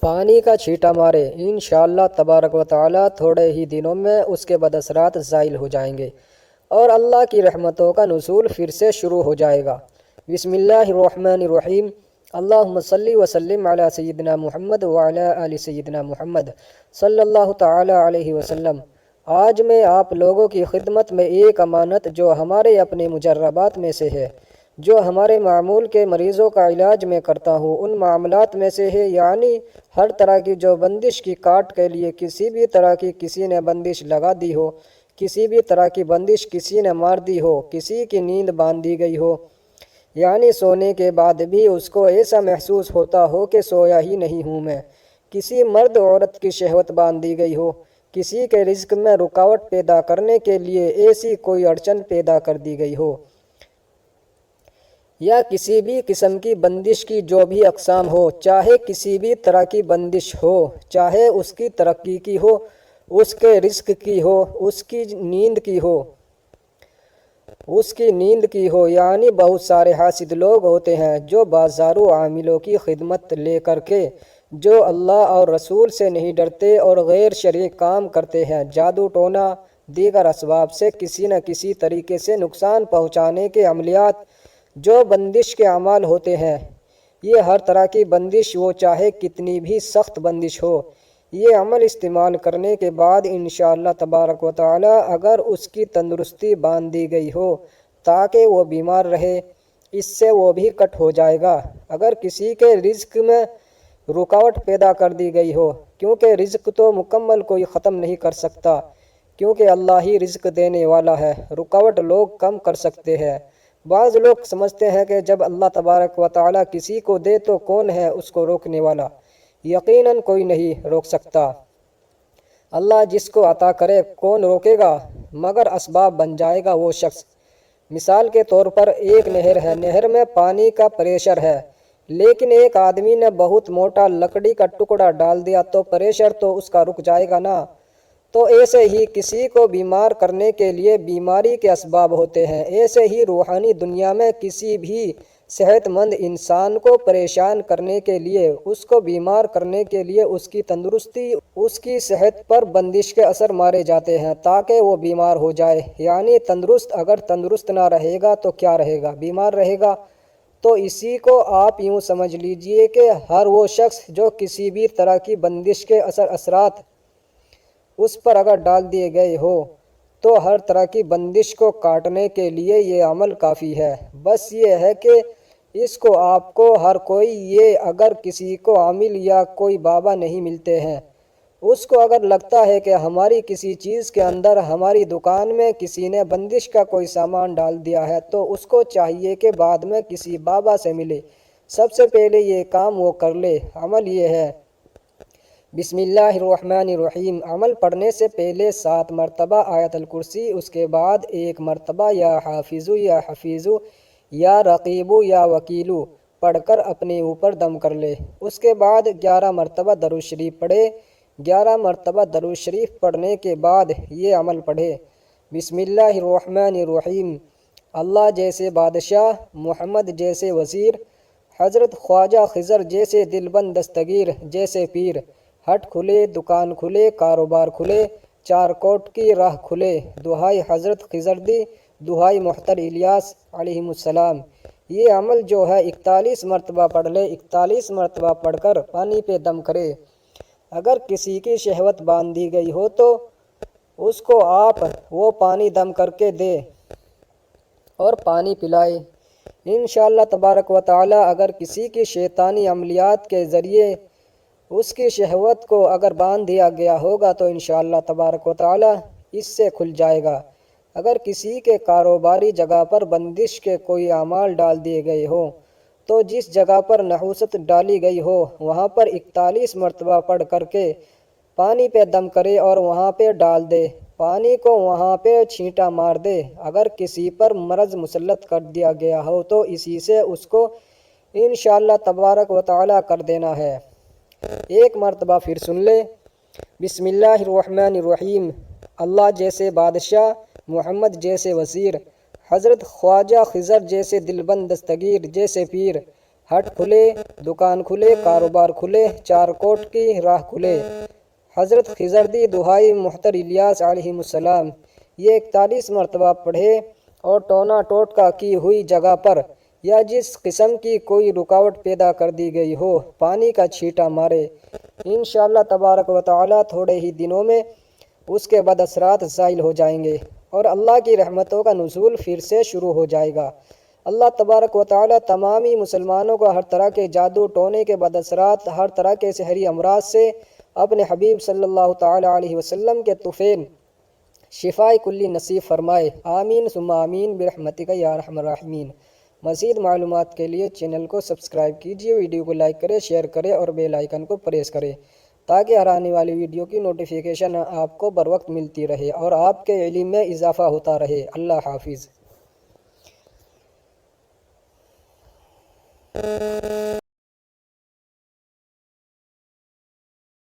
پانی کا چھینٹا مارے، انشاءاللہ تبارک و تعالی تھوڑے ہی دنوں میں اس کے بد اثرات زائل ہو جائیں گے اور اللہ کی رحمتوں کا نزول پھر سے شروع ہو جائے گا۔ بسم اللہ الرحمن الرحیم۔ اللہم صلی وسلم علی سیدنا محمد وعلی آل سیدنا محمد صلی اللہ تعالی علیہ وسلم۔ آج میں آپ لوگوں کی خدمت میں ایک امانت جو ہمارے اپنے مجربات میں سے ہے، جو ہمارے معمول کے مریضوں کا علاج میں کرتا ہوں، ان معاملات میں سے ہے، یعنی ہر طرح کی جو بندش کی کاٹ کے لیے کسی بھی طرح کی کسی نے بندش لگا دی ہو، کسی بھی طرح کی بندش کسی نے مار دی ہو، کسی کی نیند باندھ دی گئی ہو، یعنی سونے کے بعد بھی اس کو ایسا محسوس ہوتا ہو کہ سویا ہی نہیں ہوں میں، کسی مرد عورت کی شہوت باندھ دی گئی ہو، کسی کے رزق میں رکاوٹ پیدا کرنے کے لیے ایسی کوئی اڑچن پیدا کر دی گئی ہو، یا کسی بھی قسم کی بندش کی جو بھی اقسام ہو، چاہے کسی بھی طرح کی بندش ہو، چاہے اس کی ترقی کی ہو، اس کے رزق کی ہو، اس کی نیند کی ہو، یعنی بہت سارے حاسد لوگ ہوتے ہیں جو بازاروں عاملوں کی خدمت لے کر کے جو اللہ اور رسول سے نہیں ڈرتے اور غیر شرعی کام کرتے ہیں، جادو ٹونا دیگر اسباب سے کسی نہ کسی طریقے سے نقصان پہنچانے کے عملیات جو بندش کے اعمال ہوتے ہیں، یہ ہر طرح کی بندش وہ چاہے کتنی بھی سخت بندش ہو، یہ عمل استعمال کرنے کے بعد انشاءاللہ تبارک و تعالی اگر اس کی تندرستی باندھ دی گئی ہو تاکہ وہ بیمار رہے، اس سے وہ بھی کٹ ہو جائے گا۔ اگر کسی کے رزق میں رکاوٹ پیدا کر دی گئی ہو، کیونکہ رزق تو مکمل کوئی ختم نہیں کر سکتا، کیونکہ اللہ ہی رزق دینے والا ہے، رکاوٹ لوگ کم کر سکتے ہیں۔ بعض لوگ سمجھتے ہیں کہ جب اللہ تبارک و تعالی کسی کو دے تو کون ہے اس کو روکنے والا؟ یقیناً کوئی نہیں روک سکتا۔ اللہ جس کو عطا کرے کون روکے گا؟ مگر اسباب بن جائے گا وہ شخص۔ مثال کے طور پر ایک نہر ہے، نہر میں پانی کا پریشر ہے، لیکن ایک آدمی نے بہت موٹا لکڑی کا ٹکڑا ڈال دیا تو پریشر تو اس کا رک جائے گا نا۔ تو ایسے ہی کسی کو بیمار کرنے کے لیے بیماری کے اسباب ہوتے ہیں، ایسے ہی روحانی دنیا میں کسی بھی صحت مند انسان کو پریشان کرنے کے لیے، اس کو بیمار کرنے کے لیے اس کی تندرستی، اس کی صحت پر بندش کے اثر مارے جاتے ہیں تاکہ وہ بیمار ہو جائے، یعنی تندرست۔ اگر تندرست نہ رہے گا تو کیا رہے گا؟ بیمار رہے گا۔ تو اسی کو آپ یوں سمجھ لیجئے کہ ہر وہ شخص جو کسی بھی طرح کی بندش کے اثرات اس پر اگر ڈال دیے گئے ہو تو ہر طرح کی بندش کو کاٹنے کے لیے یہ عمل کافی ہے۔ بس یہ ہے کہ اس کو آپ کو ہر کوئی، یہ اگر کسی کو عامل یا کوئی بابا نہیں ملتے ہیں، اس کو اگر لگتا ہے کہ ہماری کسی چیز کے اندر، ہماری دکان میں کسی نے بندش کا کوئی سامان ڈال دیا ہے تو اس کو چاہیے کہ بعد میں کسی بابا سے ملے، سب سے پہلے یہ کام وہ کر لے۔ عمل یہ ہے، بسم اللہ الرحمن الرحیم، عمل پڑھنے سے پہلے 7 مرتبہ آیت الکرسی، اس کے بعد 1 مرتبہ یا حافظو یا حفیظو یا رقیبو یا وکیلو پڑھ کر اپنے اوپر دم کر لے۔ اس کے بعد 11 مرتبہ درود شریف پڑھے۔ 11 مرتبہ درود شریف پڑھنے کے بعد یہ عمل پڑھے، بسم اللہ الرحمن الرحیم، اللہ جیسے بادشاہ، محمد جیسے وزیر، حضرت خواجہ خضر جیسے دلبند دستگیر، جیسے پیر، ہٹ کھلے، دکان کھلے، کاروبار کھلے، 4 کوٹ کی راہ کھلے، دہائی حضرت خضر دی، دہائی محتر الیاس علیہ السلام۔ یہ عمل جو ہے 41 مرتبہ پڑھ لے۔ 41 مرتبہ پڑھ کر پانی پہ دم کرے۔ اگر کسی کی شہوت باندھ دی گئی ہو تو اس کو آپ وہ پانی دم کر کے دے اور پانی پلائے۔ انشاءاللہ تبارک و تعالی اگر کسی کی شیطانی عملیات کے ذریعے اس کی شہوت کو اگر باندھ دیا گیا ہوگا تو انشاءاللہ تبارک و تعالی اس سے کھل جائے گا۔ اگر کسی کے کاروباری جگہ پر بندش کے کوئی اعمال ڈال دیے گئے ہوں تو جس جگہ پر نحوست ڈالی گئی ہو وہاں پر 41 مرتبہ پڑھ کر کے پانی پہ دم کرے اور وہاں پہ ڈال دے، پانی کو وہاں پہ چھینٹا مار دے۔ اگر کسی پر مرض مسلط کر دیا گیا ہو تو اسی سے اس کو انشاءاللہ تبارک و تعالی کر دینا ہے۔ 1 مرتبہ پھر سن لے، بسم اللہ الرحمن الرحیم، اللہ جیسے بادشاہ، محمد جیسے وزیر، حضرت خواجہ خضر جیسے دلبند دستگیر، جیسے پیر، ہٹ کھلے، دکان کھلے، کاروبار کھلے، چار کوٹ کی راہ کھلے۔ حضرت خضر دی دہائی محتر الیاس علیہ السلام، یہ 41 مرتبہ پڑھے اور ٹونا ٹوٹکا کی ہوئی جگہ پر یا جس قسم کی کوئی رکاوٹ پیدا کر دی گئی ہو پانی کا چھینٹا مارے، انشاءاللہ تبارک و تعالی تھوڑے ہی دنوں میں اس کے بد اثرات زائل ہو جائیں گے اور اللہ کی رحمتوں کا نزول پھر سے شروع ہو جائے گا۔ اللہ تبارک و تعالی تمامی مسلمانوں کو ہر طرح کے جادو ٹونے کے بد اثرات، ہر طرح کے سحری امراض سے اپنے حبیب صلی اللہ تعالی علیہ وسلم کے طفیل شفائے کلی نصیب فرمائے، آمین ثم آمین برحمتک یا ارحم الراحمین۔ مزید معلومات کے لیے چینل کو سبسکرائب کیجیے، ویڈیو کو لائک کریں، شیئر کریں اور بیل آئیکن کو پریس کریں تاکہ ہر آنے والی ویڈیو کی نوٹیفیکیشن آپ کو بر وقت ملتی رہے اور آپ کے علم میں اضافہ ہوتا رہے۔ اللہ حافظ۔